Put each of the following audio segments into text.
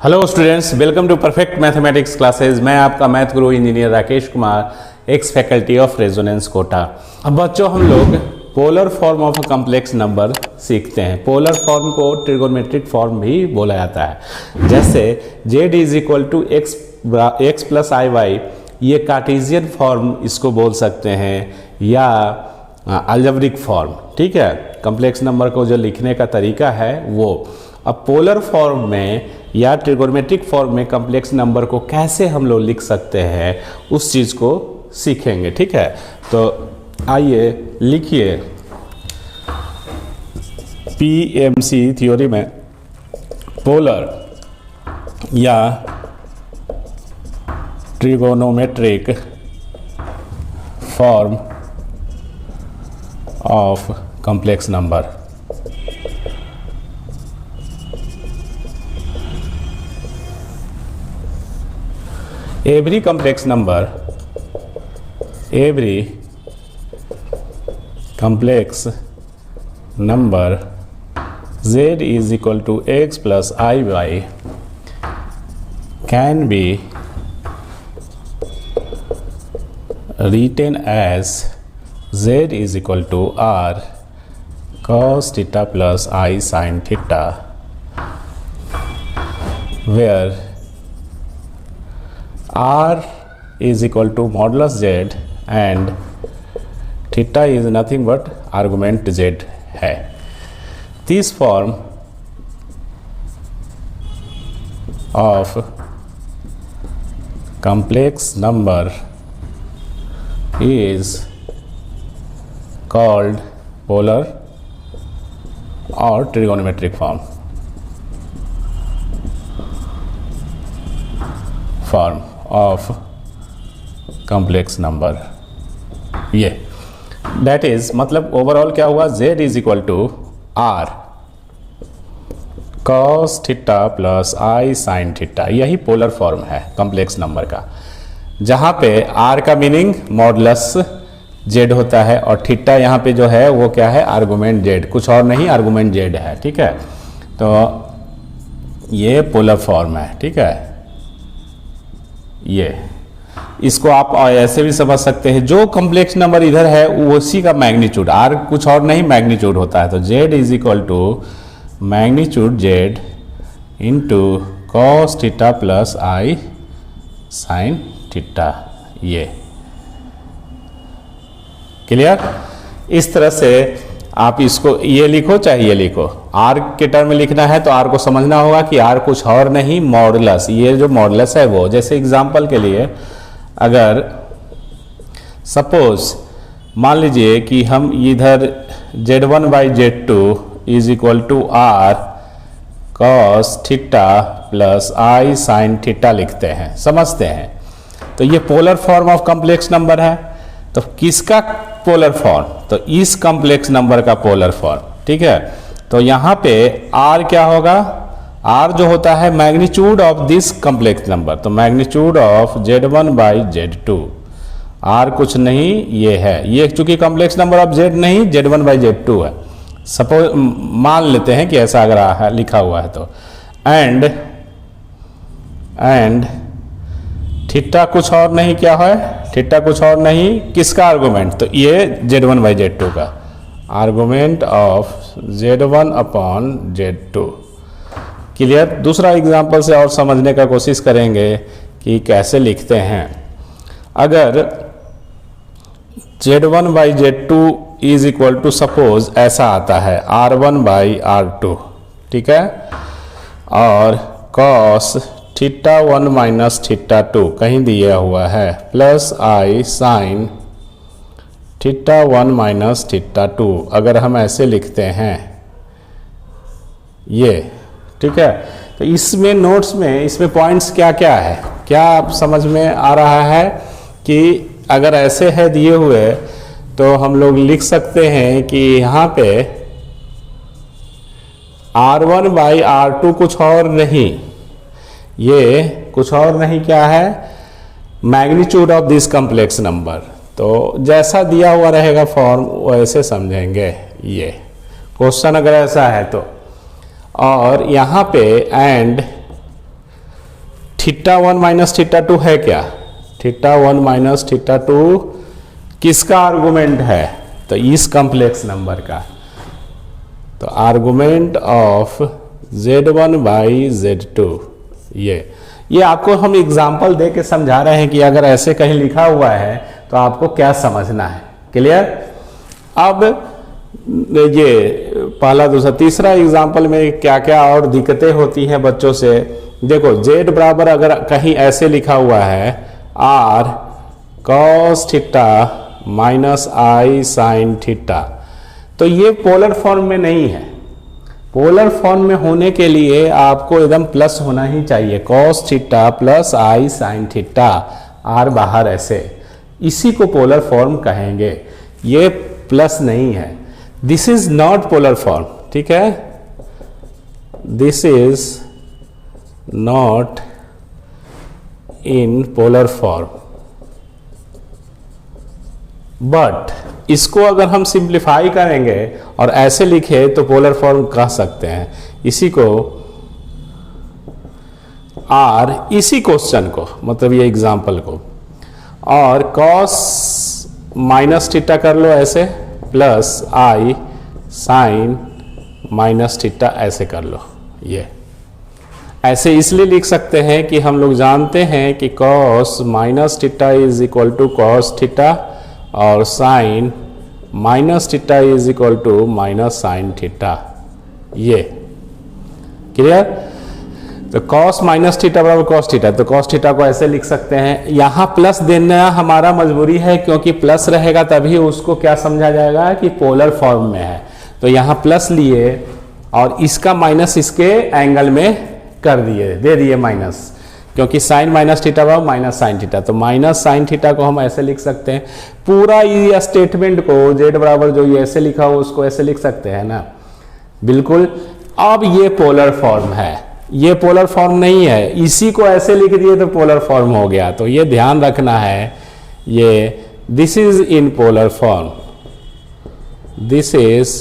Hello students, welcome to perfect mathematics classes. मैं आपका math guru engineer Rakesh Kumar, ex faculty of Resonance Kota. अब बच्चों, हम लोग polar form of complex number सीखते हैं। पोलर फॉर्म को ट्रिगोनोमेट्रिक फॉर्म भी बोला जाता है। जैसे z is equal to x plus i y, ये कार्टेशियन फॉर्म इसको बोल सकते हैं, या अलजेब्रिक फॉर्म। ठीक है, कम्प्लेक्स नंबर को जो लिखने का तरीका है वो। अब पोलर फॉर्म में या ट्रिगोनोमेट्रिक फॉर्म में कम्प्लेक्स नंबर को कैसे हम लोग लिख सकते हैं, उस चीज़ को सीखेंगे। ठीक है, तो आइए लिखिए। पीएमसी थ्योरी में पोलर या trigonometric form of complex number. Every complex number z is equal to x plus iy can be written as z is equal to r cos theta plus I sin theta, where r is equal to modulus z and theta is nothing but argument z है। This form of complex number is called polar or trigonometric form of complex number। ये that is मतलब overall क्या हुआ, z is equal to r cos theta plus I sin theta. यही polar form है complex number का, जहाँ पे r का मीनिंग मॉडुलस z होता है और थीटा यहाँ पे जो है वो क्या है, आर्गुमेंट z, कुछ और नहीं, आर्गुमेंट z है। ठीक है, तो ये पोलर फॉर्म है। ठीक है, ये इसको आप ऐसे भी समझ सकते हैं, जो कम्प्लेक्स नंबर इधर है उसी का मैग्नीट्यूड, आर कुछ और नहीं मैग्नीट्यूड होता है। तो z is equal to magnitude z into cos theta plus I sine theta. ये क्लियर? इस तरह से आप इसको ये लिखो चाहे ये लिखो, r के टर्म में लिखना है तो r को समझना होगा कि r कुछ और नहीं, मॉडुलस। ये जो मॉडुलस है वो, जैसे एग्जांपल के लिए अगर सपोज मान लीजिए कि हम इधर z1 by z2 is equal to r cos theta plus I sine theta लिखते हैं, समझते हैं। तो ये polar form of complex number है। तो किसका पोलर फॉर्म? तो इस कम्प्लेक्स नंबर का पोलर फॉर्म। ठीक है, तो यहाँ पे r क्या होगा, r जो होता है magnitude of this complex number. तो magnitude of z1 by z2, r कुछ नहीं ये है, ये चूंकि कम्प्लेक्स नंबर ऑफ z नहीं, z1 बाई z2 है। सपोज मान लेते हैं कि ऐसा अगर लिखा हुआ है तो, एंड थीटा कुछ और नहीं, क्या है, थीटा कुछ और नहीं, किसका आर्गुमेंट? तो ये z1 बाई z2 का argument of z1 upon z2। Clear? दूसरा एग्जांपल से और समझने का कोशिश करेंगे कि कैसे लिखते हैं। अगर z1 by z2 is equal to, suppose ऐसा आता है r1 बाई r2, ठीक है, और cos थीटा 1 माइनस थीटा 2 कहीं दिया हुआ है, plus I sine theta 1 minus theta 2। अगर हम ऐसे लिखते हैं ये, ठीक है, तो इसमें नोट्स में इसमें पॉइंट्स क्या क्या है, क्या आप समझ में आ रहा है कि अगर ऐसे है दिए हुए तो हम लोग लिख सकते हैं कि यहाँ पे r1 बाई r2 कुछ और नहीं, ये कुछ और नहीं, क्या है, magnitude of this complex number. तो जैसा दिया हुआ रहेगा फॉर्म वैसे समझेंगे। ये क्वेश्चन अगर ऐसा है तो, और यहाँ पे एंड थीटा 1 माइनस थीटा 2 है क्या? थीटा 1 माइनस थीटा 2 किसका आर्गुमेंट है? तो इस कॉम्प्लेक्स नंबर का। तो argument of z1 by z2, ये आपको हम एग्जाम्पल दे के समझा रहे हैं कि अगर ऐसे कहीं लिखा हुआ है तो आपको क्या समझना है। क्लियर? अब ये पहला, दूसरा, तीसरा एग्जाम्पल में क्या क्या और दिक्कतें होती हैं बच्चों से। देखो z बराबर अगर कहीं ऐसे लिखा हुआ है r cos थीटा माइनस आई साइन थीटा, तो ये पोलर फॉर्म में नहीं है। पोलर फॉर्म में होने के लिए आपको एकदम प्लस होना ही चाहिए, cos theta plus i sine theta, r बाहर ऐसे, इसी को पोलर फॉर्म कहेंगे। ये प्लस नहीं है, this is not polar form. ठीक है, this is not in polar form, but इसको अगर हम सिंप्लीफाई करेंगे और ऐसे लिखे तो पोलर फॉर्म कह सकते हैं। इसी को r, इसी क्वेश्चन को, मतलब ये एग्जाम्पल को, और cos माइनस थीटा कर लो ऐसे, plus i sign minus theta ऐसे कर लो। ये ऐसे इसलिए लिख सकते हैं कि हम लोग जानते हैं कि cos minus theta is equal to cos theta और sine minus theta is equal to minus sine theta. ये क्लियर? तो cos माइनस थीटा बराबर cos थीटा, तो cos थीटा को ऐसे लिख सकते हैं। यहाँ प्लस देना हमारा मजबूरी है, क्योंकि प्लस रहेगा तभी उसको क्या समझा जाएगा कि पोलर फॉर्म में है। तो यहाँ प्लस लिए और इसका माइनस इसके एंगल में कर दिए, दे दिए माइनस, क्योंकि साइन माइनस थीटा बराबर माइनस साइन थीटा, तो माइनस साइन थीटा को हम ऐसे लिख सकते हैं। पूरा ये स्टेटमेंट को z बराबर जो ये ऐसे लिखा हो उसको ऐसे लिख सकते हैं ना, बिल्कुल। अब ये पोलर फॉर्म है, ये पोलर फॉर्म नहीं है, इसी को ऐसे लिख दिए तो पोलर फॉर्म हो गया। तो ये ध्यान रखना है, ये this is in polar form, this is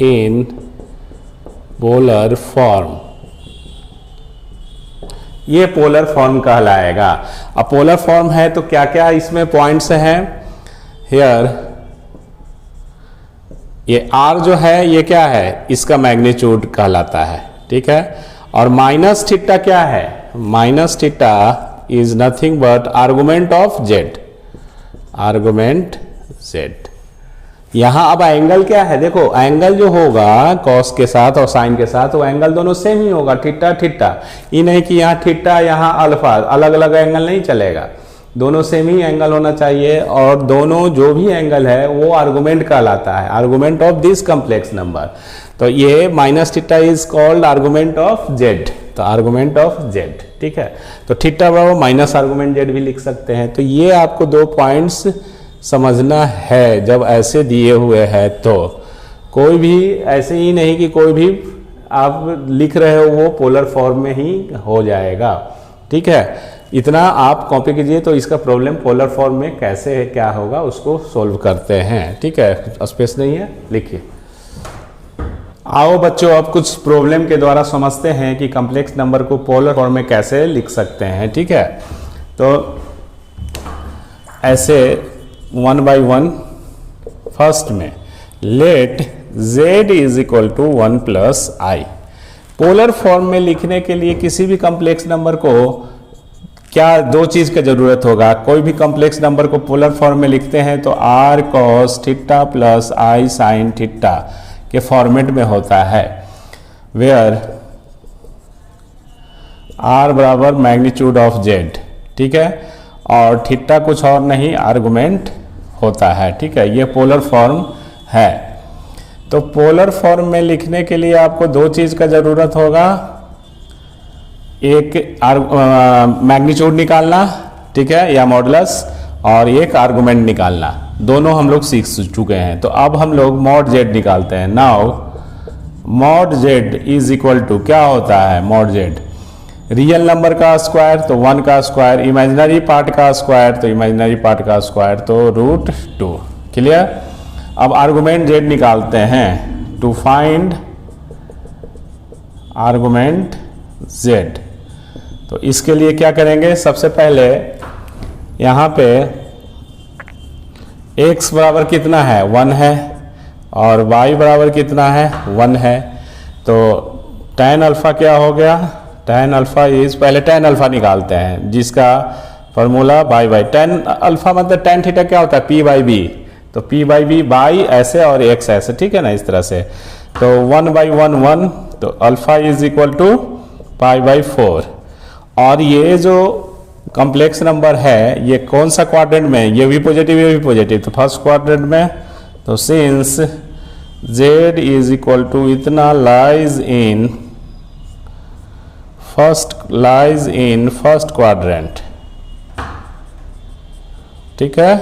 in polar form, ये पोलर फॉर्म कहलाएगा। अब पोलर फॉर्म है तो क्या क्या इसमें पॉइंट्स हैं? हियर ये r जो है ये क्या है, इसका मैग्नीट्यूड कहलाता है। ठीक है, और माइनस थीटा क्या है? Minus theta is nothing but argument of z, argument z। यहां अब एंगल क्या है? देखो एंगल जो होगा cos के साथ और साइन के साथ, वो एंगल दोनों सेम ही होगा, थीटा थीटा। ये नहीं कि यहाँ थीटा यहाँ अल्फा, अलग अलग एंगल नहीं चलेगा, दोनों सेम ही एंगल होना चाहिए। और दोनों जो भी एंगल है वो आर्गुमेंट कहलाता है, argument of this complex number. तो ये minus theta is called argument of z, तो आर्गुमेंट ऑफ z। ठीक है, तो थीटा बराबर माइनस आर्गुमेंट z भी लिख सकते हैं। तो ये आपको दो पॉइंट्स समझना है जब ऐसे दिए हुए हैं। तो कोई भी ऐसे ही नहीं कि कोई भी आप लिख रहे हो वो पोलर फॉर्म में ही हो जाएगा। ठीक है, इतना आप कॉपी कीजिए। तो इसका प्रॉब्लम पोलर फॉर्म में कैसे है, क्या होगा, उसको सोल्व करते हैं। ठीक है, स्पेस नहीं है, लिखिए। आओ बच्चों, अब कुछ प्रॉब्लम के द्वारा समझते हैं कि कॉम्प्लेक्स नंबर को पोलर फॉर्म में कैसे लिख सकते हैं। ठीक है, तो ऐसे 1 by 1 फर्स्ट में let z is equal to 1 plus i. Polar form में लिखने के लिए किसी भी कॉम्प्लेक्स नंबर को क्या दो चीज का जरूरत होगा। कोई भी कॉम्प्लेक्स नंबर को पोलर फॉर्म में लिखते हैं तो r cos theta plus i sine theta के फॉर्मेट में होता है, वेयर r बराबर मैग्नीट्यूड ऑफ z। ठीक है, और थीटा कुछ और नहीं आर्गुमेंट होता है। ठीक है, ये पोलर फॉर्म है। तो पोलर फॉर्म में लिखने के लिए आपको दो चीज का जरूरत होगा, एक मैग्नीट्यूड निकालना, ठीक है, या मॉडुलस, और एक आर्गुमेंट निकालना। दोनों हम लोग सीख चुके हैं। तो अब हम लोग मॉड z निकालते हैं। Now mod z is equal to क्या होता है? मॉड z रियल नंबर का स्क्वायर तो 1 का स्क्वायर, इमेजिनरी पार्ट का स्क्वायर तो इमेजिनरी पार्ट का स्क्वायर, तो √2। क्लियर? अब आर्गुमेंट z निकालते हैं। टू फाइंड आर्गुमेंट z, तो इसके लिए क्या करेंगे, सबसे पहले यहाँ पे x बराबर कितना है 1 है और y बराबर कितना है 1 है। तो tan अल्फा क्या हो गया, tan अल्फा इज, पहले tan अल्फा निकालते हैं जिसका formula by by tan alpha मतलब tan थीटा क्या होता है p बाई बी, तो p बाई बी बाई ऐसे और x ऐसे, ठीक है ना, इस तरह से। तो 1 बाई 1 1, तो alpha is equal to pi by 4। और ये जो कॉम्प्लेक्स नंबर है ये कौन सा क्वाड्रेंट में, ये भी पॉजिटिव ये भी पॉजिटिव, तो फर्स्ट क्वाड्रेंट में। तो since z is equal to इतना लाइज इन फर्स्ट क्वाड्रेंट, ठीक है।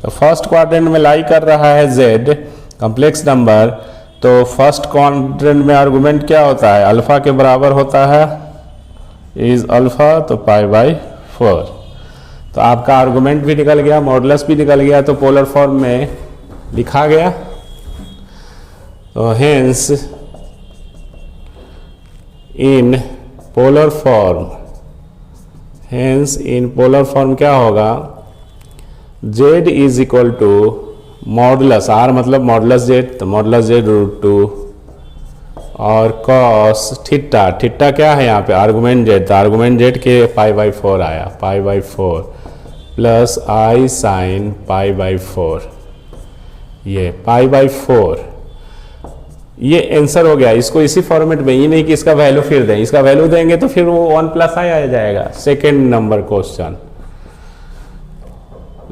तो फर्स्ट क्वाड्रेंट में लाई कर रहा है z कॉम्प्लेक्स नंबर, तो फर्स्ट क्वाड्रेंट में आर्गुमेंट क्या होता है, अल्फा के बराबर होता है, इज अल्फा, तो पाई बाई 4। तो आपका आर्गुमेंट भी निकल गया, मॉडुलस भी निकल गया, तो पोलर फॉर्म में लिखा गया। तो हेंस इन पोलर फॉर्म क्या होगा, z is equal to modulus r मतलब मॉडुलस z, तो मॉडुलस z रूट 2 और कॉस थीटा, थीटा क्या है यहाँ पे आर्गुमेंट z, तो आर्गुमेंट z के पाई बाई 4 आया, pi by 4 plus i sine pi by 4, ये पाई बाई 4, ये आंसर हो गया। इसको इसी फॉर्मेट में, ये नहीं कि इसका वैल्यू फिर दें, इसका वैल्यू देंगे तो फिर वो 1 प्लस आई आ जाएगा। Second number question,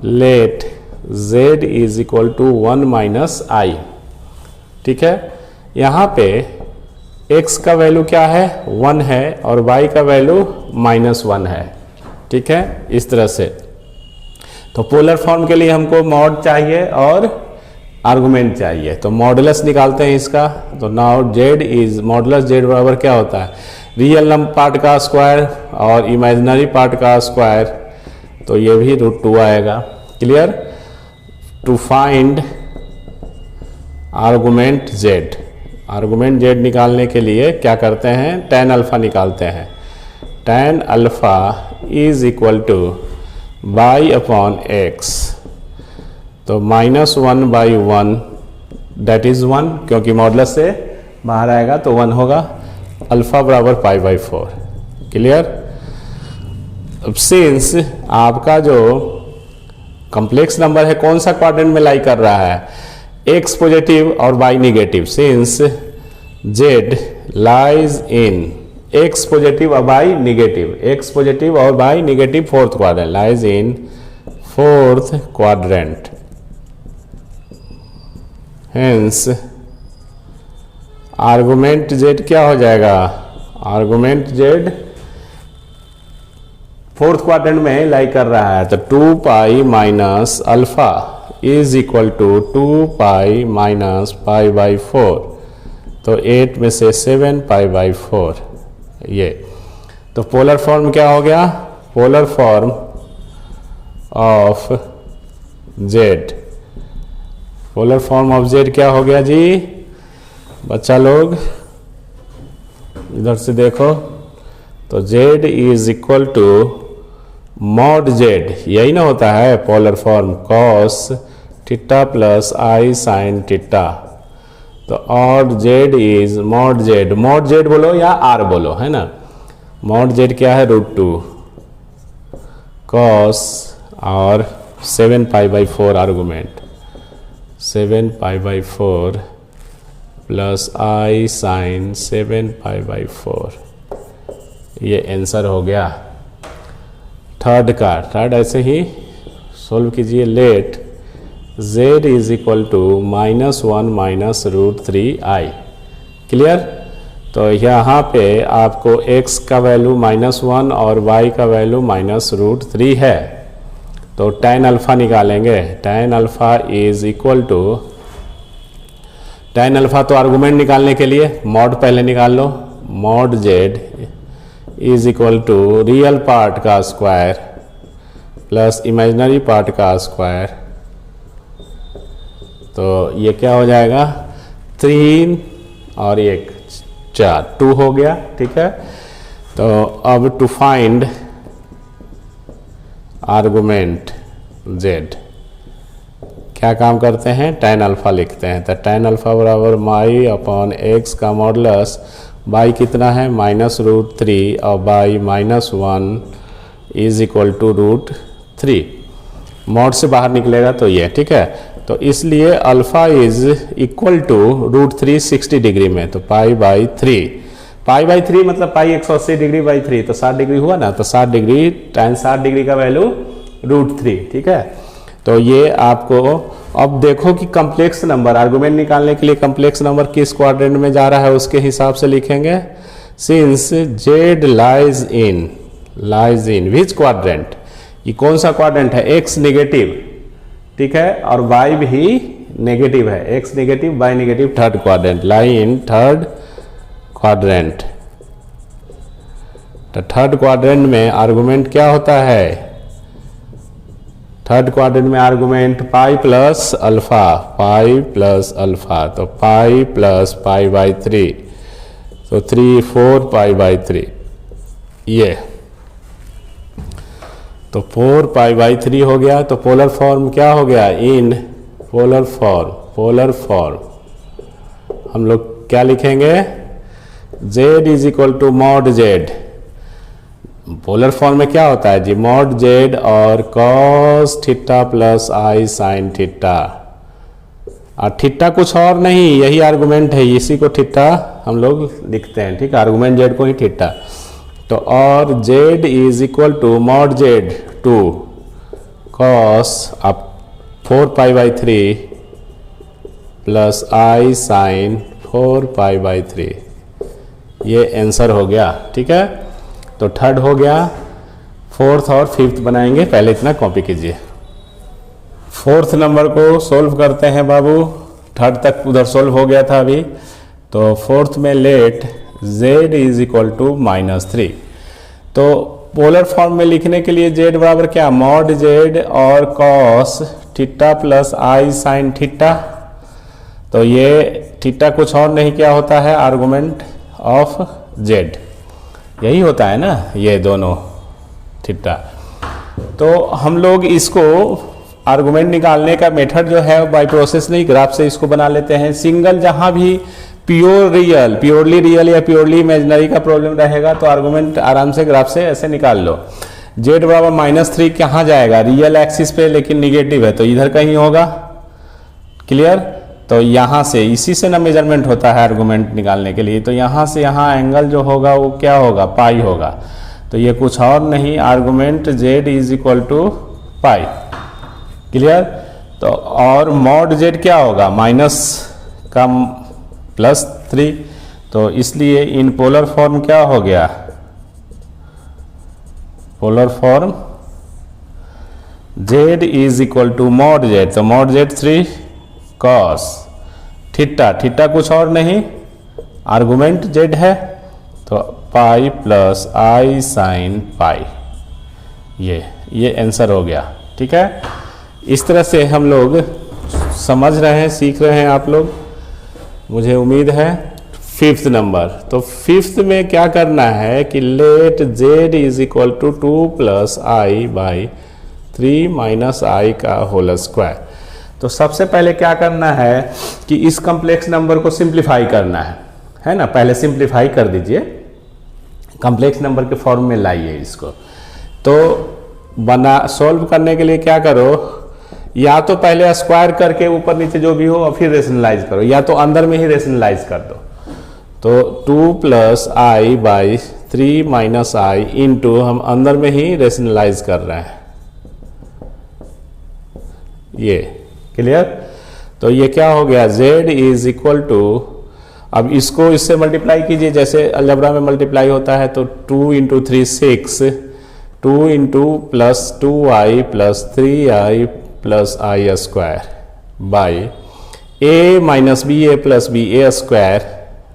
let z is equal to 1 minus i, ठीक है। यहाँ पे x का वैल्यू क्या है 1 है और y का वैल्यू -1 है, ठीक है, इस तरह से। तो पोलर फॉर्म के लिए हमको मॉड चाहिए और आर्गुमेंट चाहिए, तो मॉडुलस निकालते हैं इसका। तो now z is modulus z बराबर क्या होता है, रियल नंबर पार्ट का स्क्वायर और इमेजिनरी पार्ट का स्क्वायर, तो ये भी √2 आएगा। Clear. To find argument z निकालने के लिए क्या करते हैं, tan अल्फा निकालते हैं। tan alpha is equal to y upon x, तो -1 बाई 1 दैट इज 1, क्योंकि मॉडुलस से बाहर आएगा तो 1 होगा, अल्फा बराबर पाई बाई 4। क्लियर। अब सिंस आपका जो कॉम्प्लेक्स नंबर है कौन सा क्वाड्रेंट में लाई कर रहा है, x पॉजिटिव और y negative, since z lies इन x पॉजिटिव और y निगेटिव, x पॉजिटिव और y negative fourth quadrant, lies in fourth quadrant, hence argument z क्या हो जाएगा, आर्गुमेंट z फोर्थ क्वाड्रेंट में लाई कर रहा है, तो 2 pi minus alpha is equal to 2 pi minus pi by 4, तो 8 में से 7 पाई बाई 4, ये। तो पोलर फॉर्म क्या हो गया, polar form of z, polar form of z क्या हो गया जी बच्चा लोग, इधर से देखो। तो z is equal to mod z, यही ना होता है polar form, cos theta plus i sine theta, तो और z इज मॉड z बोलो या r बोलो, है ना। मॉड z क्या है √2 cos और 7 pi by 4 argument, 7 pi by 4 plus i sine 7 pi by 4, ये आंसर हो गया थर्ड का। थर्ड ऐसे ही सोल्व कीजिए, let z is equal to -1 minus √3i। Clear. तो यहाँ पे आपको x का वैल्यू -1 और y का वैल्यू -√3 है, तो tan अल्फा निकालेंगे। tan alpha is equal to, tan alpha तो आर्गुमेंट निकालने के लिए मॉड पहले निकाल लो, mod z is equal to real part का स्क्वायर प्लस इमेजिनरी पार्ट का स्क्वायर, तो ये क्या हो जाएगा 3 और 1 4, 2 हो गया, ठीक है। तो अब टू फाइंड आर्गुमेंट z क्या काम करते हैं, tan अल्फा लिखते हैं। तो tan अल्फा बराबर माई अपॉन एक्स का मॉडुलस बाई कितना है -√3 और बाई -1 इज इक्वल टू √3। मॉड से बाहर निकलेगा तो ये ठीक है। तो इसलिए alpha is equal to √3 60 degree में, तो पाई/3 मतलब पाई 180 डिग्री बाई 3 तो 60 डिग्री हुआ ना। तो 60 डिग्री tan 60 डिग्री का वैल्यू √3 ठीक है। तो ये आपको अब देखो कि कम्प्लेक्स नंबर आर्गुमेंट निकालने के लिए कम्प्लेक्स नंबर किस क्वाड्रेंट में जा रहा है उसके हिसाब से लिखेंगे। सिंस z लाइज इन विच क्वाड्रेंट, ये कौन सा क्वाड्रेंट है, x नेगेटिव ठीक है और y भी नेगेटिव है, x negative y negative, third quadrant, lie in third quadrant. तो थर्ड क्वाड्रेंट में आर्गुमेंट क्या होता है, थर्ड क्वाड्रेंट में आर्गुमेंट पाई प्लस अल्फा, तो पाई प्लस पाई/3 तो 4 पाई/3 ये, तो 4 पाई/3 हो गया। तो पोलर फॉर्म क्या हो गया, इन पोलर फॉर्म हम लोग क्या लिखेंगे, z is equal to mod z। Polar form में क्या होता है जी, मॉड z और cos theta plus i sin theta, और थीटा कुछ और नहीं, यही आर्गुमेंट है, इसी को थीटा हम लोग लिखते हैं ठीक है, आर्गुमेंट z को ही थीटा। तो और z is equal to mod z two cos अब 4 पाई/3 प्लस i sin 4 पाई/3, ये आंसर हो गया ठीक है। तो थर्ड हो गया, फोर्थ और फिफ्थ बनाएंगे, पहले इतना कॉपी कीजिए। फोर्थ नंबर को सोल्व करते हैं बाबू, थर्ड तक उधर सोल्व हो गया था अभी। तो फोर्थ में let z is equal to -3। तो पोलर फॉर्म में लिखने के लिए z बराबर क्या, मॉड z और cos theta plus i sin theta. तो ये थीटा कुछ और नहीं क्या होता है, आर्गुमेंट ऑफ z, यही होता है ना ये दोनों थीटा। तो हम लोग इसको आर्गुमेंट निकालने का मेथड जो है बाय प्रोसेस नहीं, ग्राफ से इसको बना लेते हैं। सिंगल जहां भी प्योरली रियल या प्योरली इमेजिनरी का प्रॉब्लम रहेगा तो आर्गुमेंट आराम से ग्राफ से ऐसे निकाल लो। z बराबर -3 कहाँ जाएगा, रियल एक्सिस पे, लेकिन निगेटिव है तो इधर कहीं होगा, क्लियर। तो यहाँ से इसी से ना मेजरमेंट होता है आर्गुमेंट निकालने के लिए। तो यहाँ से यहाँ एंगल जो होगा वो क्या होगा, पाई होगा। तो ये कुछ और नहीं, argument z is equal to pi, clear. तो और मॉड z क्या होगा, माइनस का +3, तो इसलिए इन पोलर फॉर्म क्या हो गया, polar form z is equal to mod z, तो मॉड z 3 cos थीटा कुछ और नहीं, आर्गुमेंट z है, तो pi plus i sin pi, ये आंसर हो गया ठीक है। इस तरह से हम लोग समझ रहे हैं, सीख रहे हैं आप लोग, मुझे उम्मीद है। फिफ्थ नंबर, तो फिफ्थ में क्या करना है कि let z is equal to 2 plus i/3 minus i का होल स्क्वायर। तो सबसे पहले क्या करना है कि इस कम्प्लेक्स नंबर को सिंप्लीफाई करना है ना। पहले सिंप्लीफाई कर दीजिए, कम्प्लेक्स नंबर के फॉर्म में लाइए इसको। तो सॉल्व करने के लिए क्या करो, या तो पहले स्क्वायर करके ऊपर नीचे जो भी हो और फिर रेशनलाइज करो, या तो अंदर में ही रेशनलाइज कर दो। तो 2 plus i/3 minus i into, हम अंदर में ही रेशनलाइज कर रहे हैं, ये क्लियर। तो ये क्या हो गया, z इज इक्वल टू, अब इसको इससे मल्टीप्लाई कीजिए जैसे अलजेब्रा में मल्टीप्लाई होता है। तो 2 into 3 6, 2 into plus 2i plus 3i plus i square by a minus b a plus b a square,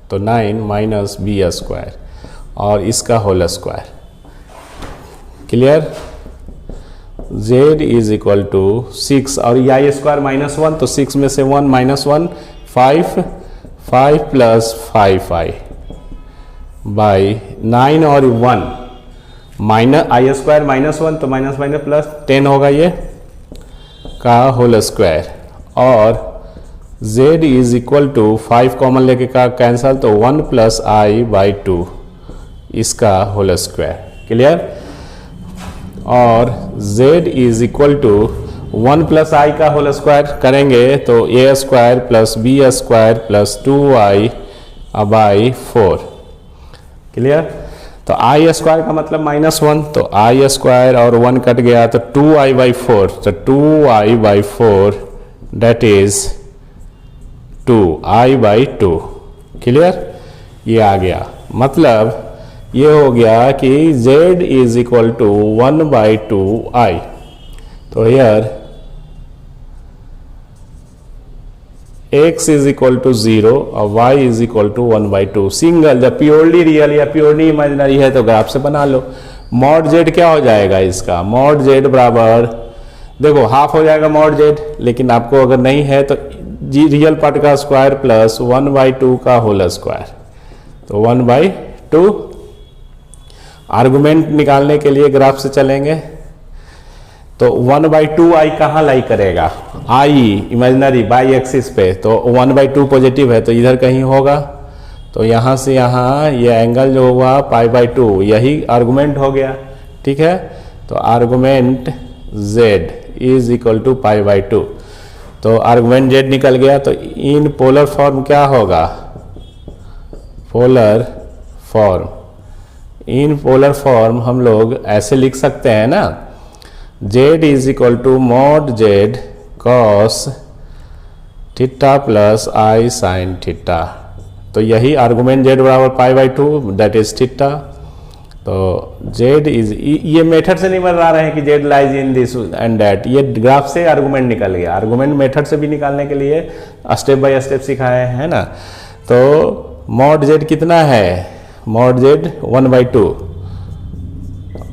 तो 9 माइनस बी स्क्वायर और इसका whole square, clear. z is equal to 6 और आई स्क्वायर -1, तो 6 में से 1 -1 5 प्लस 5i बाई 9 और 1 minus आई square -1 तो minus minus plus 10 होगा ये का होल स्क्वायर, और z is equal to 5 common लेके का कैंसल तो 1 प्लस आई बाई 2 इसका होल स्क्वायर। क्लियर? और z is equal to 1 plus i का होल स्क्वायर करेंगे तो a square plus b square plus 2i by 4। Clear? तो आई स्क्वायर का मतलब -1 तो आई स्क्वायर और 1 कट गया तो 2i बाई 4, तो 2i by 4 that is 2i by 2। Clear? ये आ गया, मतलब ये हो गया कि z is equal to 1 by 2i। तो here x is equal to 0 और y is equal to 1 by 2। Single, जब प्योरली रियल या प्योरली इमेजिनरी है तो ग्राफ से बना लो। मॉड z क्या हो जाएगा इसका? मॉड z बराबर, देखो हाफ हो जाएगा मॉड z, लेकिन आपको अगर नहीं है तो जी रियल पार्ट का स्क्वायर प्लस 1 बाई 2 का होल स्क्वायर, तो 1 बाई 2। आर्गुमेंट निकालने के लिए ग्राफ से चलेंगे तो 1 बाई 2 आई कहाँ लाई करेगा? आई इमेजिनरी बाई एक्सिस पे, तो 1 बाई 2 पॉजिटिव है तो इधर कहीं होगा, तो यहाँ से यहाँ ये एंगल जो हुआ पाई बाई 2, यही आर्गुमेंट हो गया। ठीक है, तो argument z is equal to pi by 2, तो आर्गुमेंट z निकल गया। तो इन पोलर फॉर्म क्या होगा? Polar form, in polar form हम लोग ऐसे लिख सकते हैं ना, z is equal to mod z cos theta plus i sine theta, तो यही आर्गुमेंट z बराबर pi by 2 that is theta. तो z इज, ये मेथड से नहीं बता रहे हैं कि z lies in this and that, ये ग्राफ से आर्गुमेंट निकल गया। आर्गुमेंट मेथड से भी निकालने के लिए स्टेप बाय स्टेप सिखाए हैं ना। तो मॉड z कितना है? मॉड z 1 बाई 2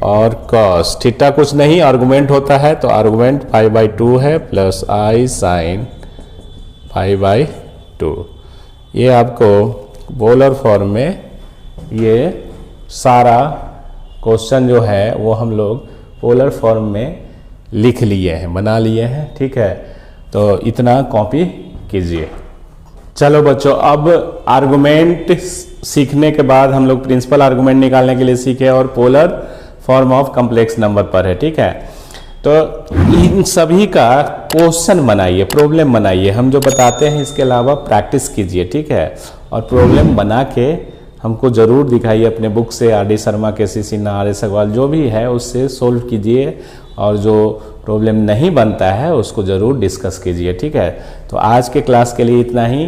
और कॉस थीटा कुछ नहीं, आर्गुमेंट होता है तो आर्गुमेंट पाई बाई 2 है plus i sine pi by 2। ये आपको पोलर फॉर्म में ये सारा क्वेश्चन जो है वो हम लोग पोलर फॉर्म में लिख लिए हैं, बना लिए हैं। ठीक है, तो इतना कॉपी कीजिए। चलो बच्चों, अब आर्गुमेंट सीखने के बाद हम लोग प्रिंसिपल आर्गुमेंट निकालने के लिए सीखे और polar form of complex number पर है। ठीक है, तो इन सभी का क्वेश्चन बनाइए, प्रॉब्लम बनाइए, हम जो बताते हैं इसके अलावा प्रैक्टिस कीजिए। ठीक है, और प्रॉब्लम बना के हमको ज़रूर दिखाइए अपने बुक से, R D Sharma, K C. Sinha, R S. Agarwal जो भी है उससे सोल्व कीजिए, और जो प्रॉब्लम नहीं बनता है उसको ज़रूर डिस्कस कीजिए। ठीक है, तो आज के क्लास के लिए इतना ही।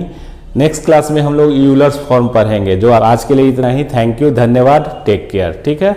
नेक्स्ट क्लास में हम लोग यूलर्स फॉर्म पढ़ेंगे। जो आज के लिए इतना ही। थैंक यू, धन्यवाद, टेक केयर। ठीक है।